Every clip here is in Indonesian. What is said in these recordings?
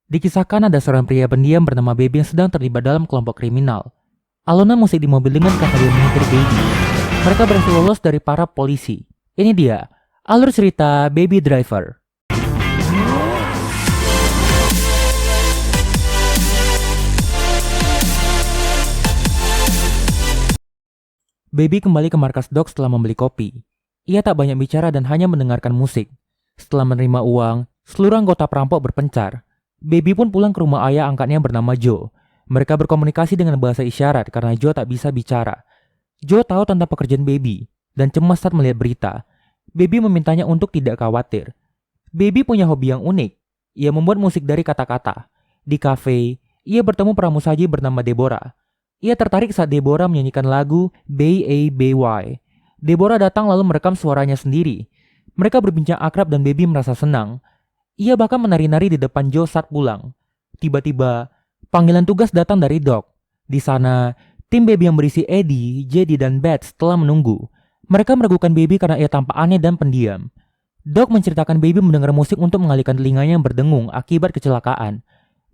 Dikisahkan ada seorang pria pendiam bernama Baby yang sedang terlibat dalam kelompok kriminal. Alunan musik di mobil dengan kata dia menyetir Baby. Mereka berhasil lolos dari para polisi. Ini dia, alur cerita Baby Driver. Baby kembali ke markas Dog setelah membeli kopi. Ia tak banyak bicara dan hanya mendengarkan musik. Setelah menerima uang, seluruh anggota perampok berpencar. Baby pun pulang ke rumah ayah angkatnya bernama Joe. Mereka berkomunikasi dengan bahasa isyarat karena Joe tak bisa bicara. Joe tahu tentang pekerjaan Baby dan cemas saat melihat berita. Baby memintanya untuk tidak khawatir. Baby punya hobi yang unik. Ia membuat musik dari kata-kata. Di kafe, ia bertemu pramusaji bernama Deborah. Ia tertarik saat Deborah menyanyikan lagu B.A.B.Y. Deborah datang lalu merekam suaranya sendiri. Mereka berbincang akrab dan Baby merasa senang. Ia bahkan menari-nari di depan Joe saat pulang. Tiba-tiba, panggilan tugas datang dari Doc. Di sana, tim Baby yang berisi Eddie, Jedi, dan Bats telah menunggu. Mereka meragukan Baby karena ia tampak aneh dan pendiam. Doc menceritakan Baby mendengar musik untuk mengalihkan telinganya yang berdengung akibat kecelakaan.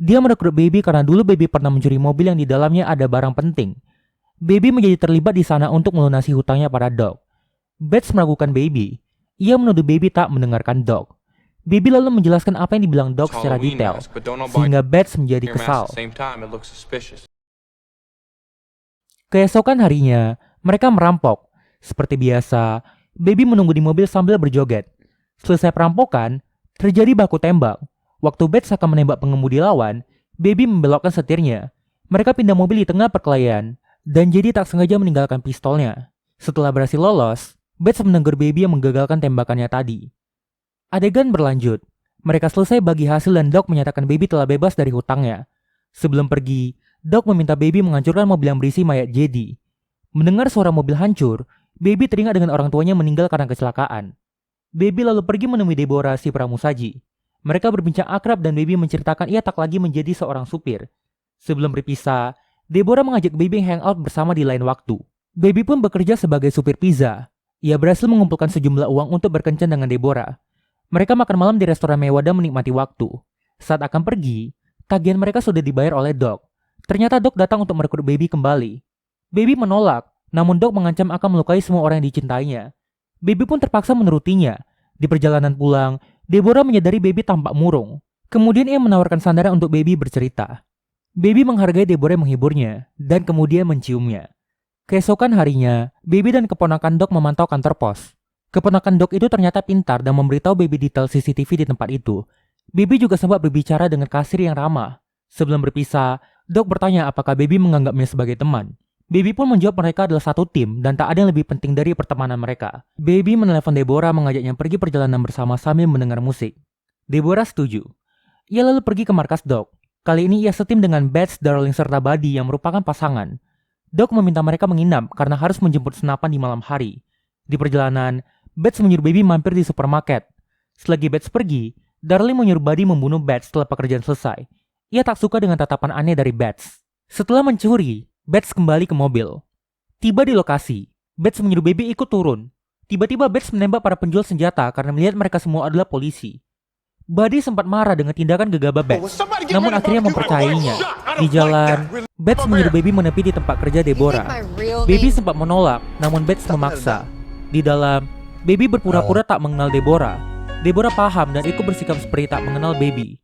Dia merekrut Baby karena dulu Baby pernah mencuri mobil yang di dalamnya ada barang penting. Baby menjadi terlibat di sana untuk melunasi hutangnya pada Doc. Bats meragukan Baby. Ia menuduh Baby tak mendengarkan Doc. Baby lalu menjelaskan apa yang dibilang Doc secara detail, sehingga Bats menjadi kesal. Keesokan harinya, mereka merampok. Seperti biasa, Baby menunggu di mobil sambil berjoget. Selesai perampokan, terjadi baku tembak. Waktu Bats akan menembak pengemudi lawan, Baby membelokkan setirnya. Mereka pindah mobil di tengah perkelahian, dan jadi tak sengaja meninggalkan pistolnya. Setelah berhasil lolos, Bats menegur Baby yang menggagalkan tembakannya tadi. Adegan berlanjut. Mereka selesai bagi hasil dan Doc menyatakan Baby telah bebas dari hutangnya. Sebelum pergi, Doc meminta Baby menghancurkan mobil yang berisi mayat Jedi. Mendengar suara mobil hancur, Baby teringat dengan orang tuanya meninggal karena kecelakaan. Baby lalu pergi menemui Deborah si pramusaji. Mereka berbincang akrab dan Baby menceritakan ia tak lagi menjadi seorang supir. Sebelum berpisah, Deborah mengajak Baby hangout bersama di lain waktu. Baby pun bekerja sebagai supir pizza. Ia berhasil mengumpulkan sejumlah uang untuk berkencan dengan Deborah. Mereka makan malam di restoran mewah dan menikmati waktu. Saat akan pergi, tagihan mereka sudah dibayar oleh Doc. Ternyata Doc datang untuk merekrut Baby kembali. Baby menolak, namun Doc mengancam akan melukai semua orang yang dicintainya. Baby pun terpaksa menurutinya. Di perjalanan pulang, Deborah menyadari Baby tampak murung. Kemudian ia menawarkan sandaran untuk Baby bercerita. Baby menghargai Deborah yang menghiburnya, dan kemudian menciumnya. Keesokan harinya, Baby dan keponakan Doc memantau kantor pos. Keponakan Doc itu ternyata pintar dan memberitahu Baby detail CCTV di tempat itu. Baby juga sempat berbicara dengan kasir yang ramah. Sebelum berpisah, Doc bertanya apakah Baby menganggapnya sebagai teman. Baby pun menjawab mereka adalah satu tim dan tak ada yang lebih penting dari pertemanan mereka. Baby menelepon Deborah mengajaknya pergi perjalanan bersama sambil mendengar musik. Deborah setuju. Ia lalu pergi ke markas Doc. Kali ini ia setim dengan Bats, Darling serta Buddy yang merupakan pasangan. Doc meminta mereka menginap karena harus menjemput senapan di malam hari. Di perjalanan, Bats menyuruh Baby mampir di supermarket. Selagi Bats pergi, Darling menyuruh Buddy membunuh Bats setelah pekerjaan selesai. Ia tak suka dengan tatapan aneh dari Bats. Setelah mencuri, Bats kembali ke mobil. Tiba di lokasi, Bats menyuruh Baby ikut turun. Tiba-tiba Bats menembak para penjual senjata karena melihat mereka semua adalah polisi. Buddy sempat marah dengan tindakan gegabah Bats, namun akhirnya mempercayainya. Di jalan, Bats menyuruh Baby menepi di tempat kerja Deborah. Baby sempat menolak, namun Bats memaksa. Di dalam, Baby berpura-pura tak mengenal Deborah. Deborah paham dan ikut bersikap seperti tak mengenal Baby.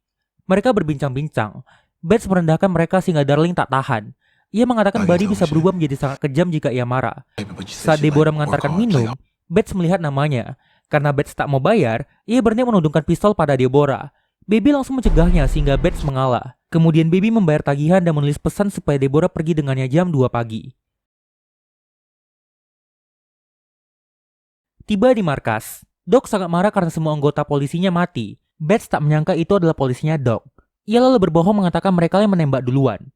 Mereka berbincang-bincang. Bats merendahkan mereka sehingga Darling tak tahan. Ia mengatakan Buddy bisa berubah menjadi sangat kejam jika ia marah. Saat Deborah mengantarkan minum, Bats melihat namanya. Karena Bats tak mau bayar, ia berniat menodongkan pistol pada Deborah. Baby langsung mencegahnya sehingga Bats mengalah. Kemudian Baby membayar tagihan dan menulis pesan supaya Deborah pergi dengannya jam 2 pagi. Tiba di markas, Doc sangat marah karena semua anggota polisinya mati. Bats tak menyangka itu adalah polisinya Doc. Ia lalu berbohong mengatakan mereka yang menembak duluan.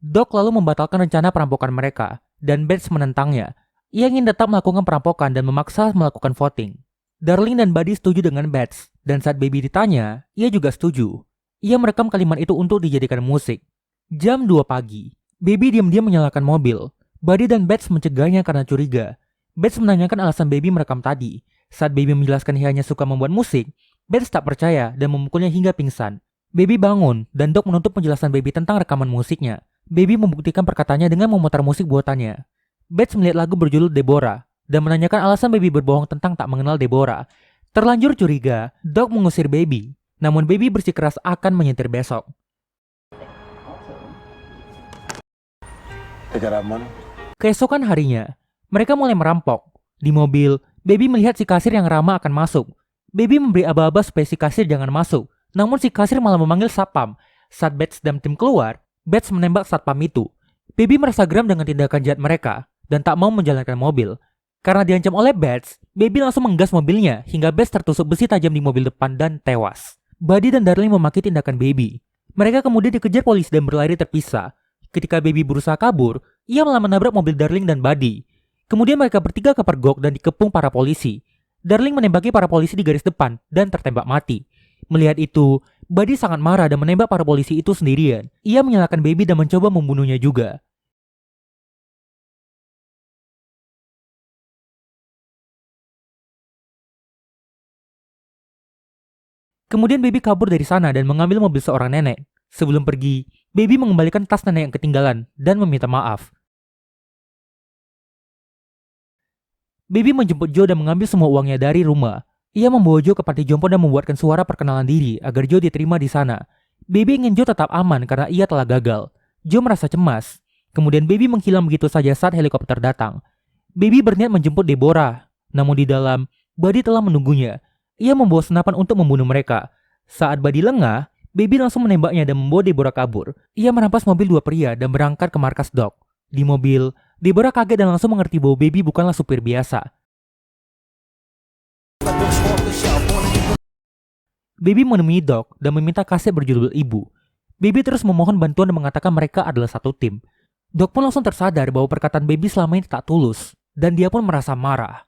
Doc lalu membatalkan rencana perampokan mereka, dan Bats menentangnya. Ia ingin tetap melakukan perampokan dan memaksa melakukan voting. Darling dan Buddy setuju dengan Bats, dan saat Baby ditanya, ia juga setuju. Ia merekam kalimat itu untuk dijadikan musik. Jam 2 pagi, Baby diam-diam menyalakan mobil. Buddy dan Bats mencegahnya karena curiga. Bats menanyakan alasan Baby merekam tadi. Saat Baby menjelaskan ia hanya suka membuat musik, Beth tak percaya dan memukulnya hingga pingsan. Baby bangun dan Doc menuntut penjelasan Baby tentang rekaman musiknya. Baby membuktikan perkataannya dengan memutar musik buatannya. Beth melihat lagu berjudul Deborah dan menanyakan alasan Baby berbohong tentang tak mengenal Deborah. Terlanjur curiga, Doc mengusir Baby. Namun Baby bersikeras akan menyetir besok. Keesokan harinya, mereka mulai merampok. Di mobil, Baby melihat si kasir yang ramah akan masuk. Baby memberi aba-aba supaya si kasir jangan masuk. Namun si kasir malah memanggil satpam. Saat Beth dan tim keluar, Beth menembak satpam itu. Baby merasa geram dengan tindakan jahat mereka dan tak mau menjalankan mobil. Karena diancam oleh Beth, Baby langsung menggas mobilnya hingga Beth tertusuk besi tajam di mobil depan dan tewas. Buddy dan Darling memaki tindakan Baby. Mereka kemudian dikejar polisi dan berlari terpisah. Ketika Baby berusaha kabur, ia malah menabrak mobil Darling dan Buddy. Kemudian mereka bertiga kepergok dan dikepung para polisi. Darling menembaki para polisi di garis depan dan tertembak mati. Melihat itu, Buddy sangat marah dan menembak para polisi itu sendirian. Ia menyalahkan Baby dan mencoba membunuhnya juga. Kemudian Baby kabur dari sana dan mengambil mobil seorang nenek. Sebelum pergi, Baby mengembalikan tas nenek yang ketinggalan dan meminta maaf. Baby menjemput Joe dan mengambil semua uangnya dari rumah. Ia membawa Joe ke panti jompo dan membuatkan suara perkenalan diri agar Joe diterima di sana. Baby ingin Joe tetap aman karena ia telah gagal. Joe merasa cemas. Kemudian Baby menghilang begitu saja saat helikopter datang. Baby berniat menjemput Deborah. Namun di dalam, Buddy telah menunggunya. Ia membawa senapan untuk membunuh mereka. Saat Buddy lengah, Baby langsung menembaknya dan membawa Deborah kabur. Ia merampas mobil dua pria dan berangkat ke markas Doc. Di mobil, Deborah kaget dan langsung mengerti bahwa Baby bukanlah supir biasa. Baby menemui Doc dan meminta kaset berjudul Ibu. Baby terus memohon bantuan dan mengatakan mereka adalah satu tim. Doc pun langsung tersadar bahwa perkataan Baby selama ini tak tulus, dan dia pun merasa marah.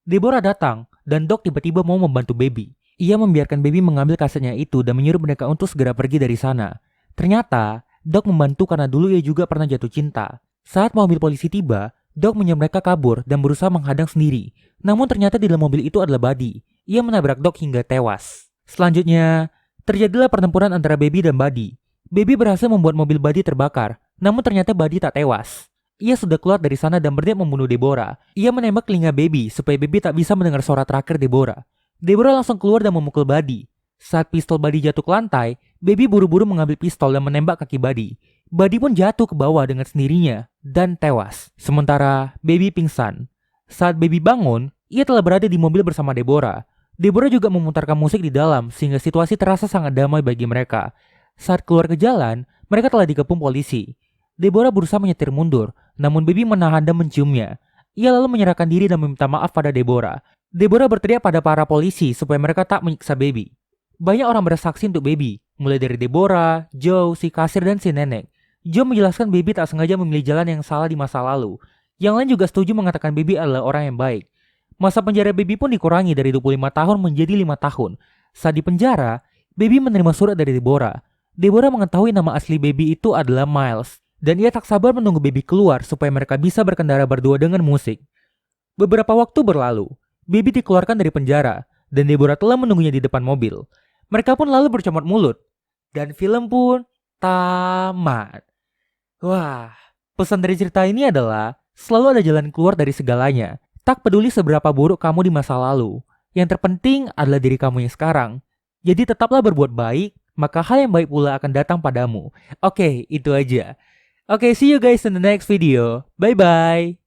Deborah datang, dan Doc tiba-tiba mau membantu Baby. Ia membiarkan Baby mengambil kasetnya itu dan menyuruh mereka untuk segera pergi dari sana. Ternyata, Doc membantu karena dulu ia juga pernah jatuh cinta. Saat mobil polisi tiba, Doc menyuruh mereka kabur dan berusaha menghadang sendiri. Namun ternyata di dalam mobil itu adalah Buddy. Ia menabrak Doc hingga tewas. Selanjutnya, terjadilah pertempuran antara Baby dan Buddy. Baby berhasil membuat mobil Buddy terbakar, namun ternyata Buddy tak tewas. Ia sudah keluar dari sana dan berniat membunuh Deborah. Ia menembak telinga Baby supaya Baby tak bisa mendengar suara terakhir Deborah. Deborah langsung keluar dan memukul Buddy. Saat pistol Buddy jatuh ke lantai, Baby buru-buru mengambil pistol dan menembak kaki Buddy. Buddy pun jatuh ke bawah dengan sendirinya dan tewas. Sementara Baby pingsan. Saat Baby bangun, ia telah berada di mobil bersama Deborah. Deborah juga memutarkan musik di dalam sehingga situasi terasa sangat damai bagi mereka. Saat keluar ke jalan, mereka telah dikepung polisi. Deborah berusaha menyetir mundur, namun Baby menahan dan menciumnya. Ia lalu menyerahkan diri dan meminta maaf pada Deborah. Deborah berteriak pada para polisi supaya mereka tak menyiksa Baby. Banyak orang bersaksi untuk Baby, mulai dari Deborah, Joe, si kasir, dan si nenek. Joe menjelaskan Baby tak sengaja memilih jalan yang salah di masa lalu. Yang lain juga setuju mengatakan Baby adalah orang yang baik. Masa penjara Baby pun dikurangi dari 25 tahun menjadi 5 tahun. Saat di penjara, Baby menerima surat dari Deborah. Deborah mengetahui nama asli Baby itu adalah Miles. Dan ia tak sabar menunggu Baby keluar supaya mereka bisa berkendara berdua dengan musik. Beberapa waktu berlalu, Baby dikeluarkan dari penjara dan Deborah telah menunggunya di depan mobil. Mereka pun lalu bercomot mulut. Dan film pun tamat. Wah, pesan dari cerita ini adalah selalu ada jalan keluar dari segalanya. Tak peduli seberapa buruk kamu di masa lalu. Yang terpenting adalah diri kamu yang sekarang. Jadi tetaplah berbuat baik, maka hal yang baik pula akan datang padamu. Oke, itu aja. Oke, see you guys in the next video. Bye-bye.